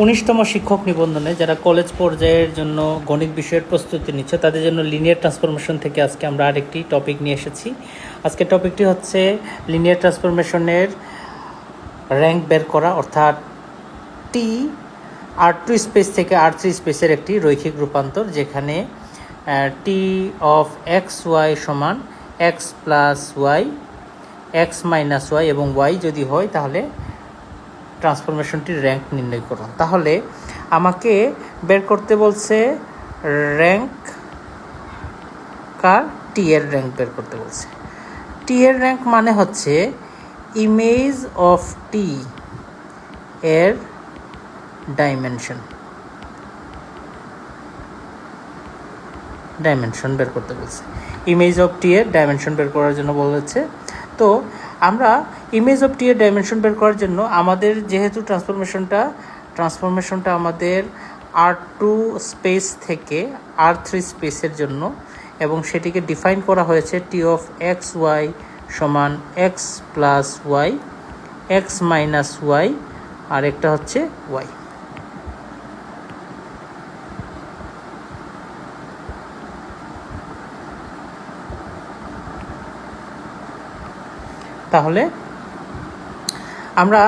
19তম শিক্ষক নিবন্ধনে যারা কলেজ পর্যায়ের জন্য গণিত বিষয়ের প্রস্তুতি নিচ্ছে তাদের জন্য লিনিয়ার ট্রান্সফরমেশন থেকে আজকে আমরা আরেকটি টপিক নিয়ে এসেছি। আজকের টপিকটি হচ্ছে লিনিয়ার ট্রান্সফরমেশনের র্যাঙ্ক বের করা, অর্থাৎ টি R2 স্পেস থেকে R3 স্পেসের একটি রৈখিক রূপান্তর, যেখানে টি অফ এক্স ওয়াই সমান x plus y, x minus y এবং ওয়াই যদি হয় তাহলে ট্রান্সফরমেশনটির র্যাঙ্ক নির্ণয় করুন। তাহলে আমাকে বের করতে বলছে র্যাঙ্ক কার, টি এর র্যাঙ্ক বের করতে বলছে। টি এর র্যাঙ্ক মানে হচ্ছে ইমেজ অফ টি এর ডাইমেনশন বের করতে বলছে। ইমেজ অফ টি এর ডাইমেনশন বের করার জন্য বলেছে। তো আমরা ইমেজ অফ টি এর ডাইমেনশন বের করার জন্য আমাদের যেহেতু ট্রান্সফরমেশনটা আমাদের R2 স্পেস থেকে R3 স্পেসের জন্য, এবং সেটিকে ডিফাইন করা হয়েছে টি অফ এক্স ওয়াই সমান x plus y, x minus y, আর একটা হচ্ছে ওয়াই। তাহলে আমরা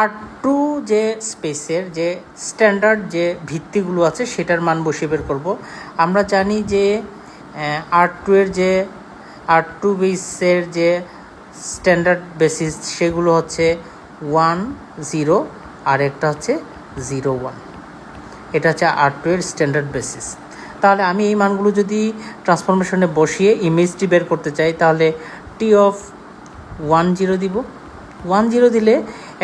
R2 যে স্পেসের যে স্ট্যান্ডার্ড যে ভিত্তিগুলো আছে সেটার মান বসিয়ে বের করব। আমরা জানি যে R2 বেসের যে স্ট্যান্ডার্ড বেসিস সেগুলো হচ্ছে 1 0 আর একটা হচ্ছে 0 1। এটা হচ্ছে R2 এর স্ট্যান্ডার্ড বেসিস। তাহলে আমি এই মানগুলো যদি ট্রান্সফরমেশনে বসিয়ে ইমেজটি বের করতে চাই, তাহলে টি অফ 1 0 দিব। 1 0 দিলে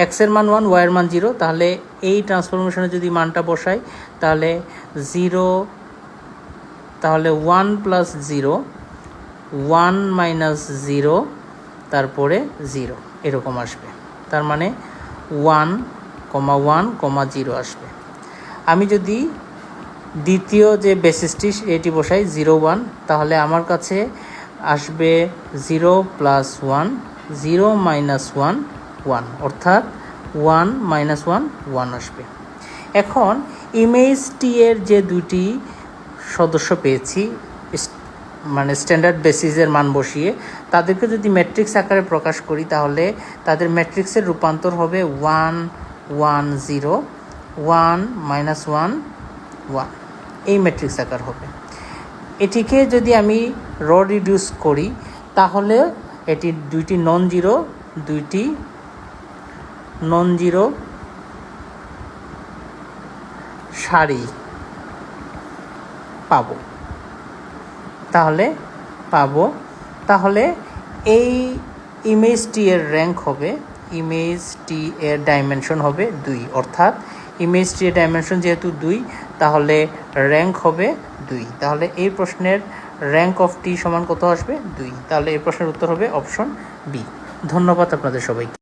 এক্সের মান 1, ওয়াইয়ের মান 0। তাহলে এই ট্রান্সফরমেশনে যদি মানটা বসাই তাহলে 0, তাহলে 1 প্লাস 0, 1 মাইনাস 0, তারপরে 0 এরকম আসবে। তার মানে 1, 1, 0 আসবে। আমি যদি দ্বিতীয় যে বেসিসটি এটি বসাই 0 1, তাহলে আমার কাছে আসবে 0 প্লাস 1, 0 মাইনাস 1, 1, অর্থাৎ 1 মাইনাস 1 1 আসবে। এখন ইমেজ টি এর যে দুটি সদস্য পেয়েছি মানে স্ট্যান্ডার্ড বেসিসের মান বসিয়ে, তাদেরকে যদি ম্যাট্রিক্স আকারে প্রকাশ করি তাহলে তাদের ম্যাট্রিক্সের রূপান্তর হবে 1 1 0, 1 মাইনাস 1 1, এই ম্যাট্রিক্স আকার হবে। এটিকে যদি আমি রিডিউস করি তাহলে এটি দুইটি নন জিরো সারি তাহলে এই ইমেজ টি এর র্যাঙ্ক হবে, ইমেজ টি এর ডাইমেনশন হবে 2, অর্থাৎ ইমেজ টি এর ডাইমেনশন যেহেতু 2 তাহলে র্যাঙ্ক হবে 2। তাহলে এই প্রশ্নের র্যাঙ্ক অফ টি সমান কত আসবে? 2। তাহলে এই প্রশ্নের উত্তর হবে অপশন বি। ধন্যবাদ আপনাদের সবাইকে।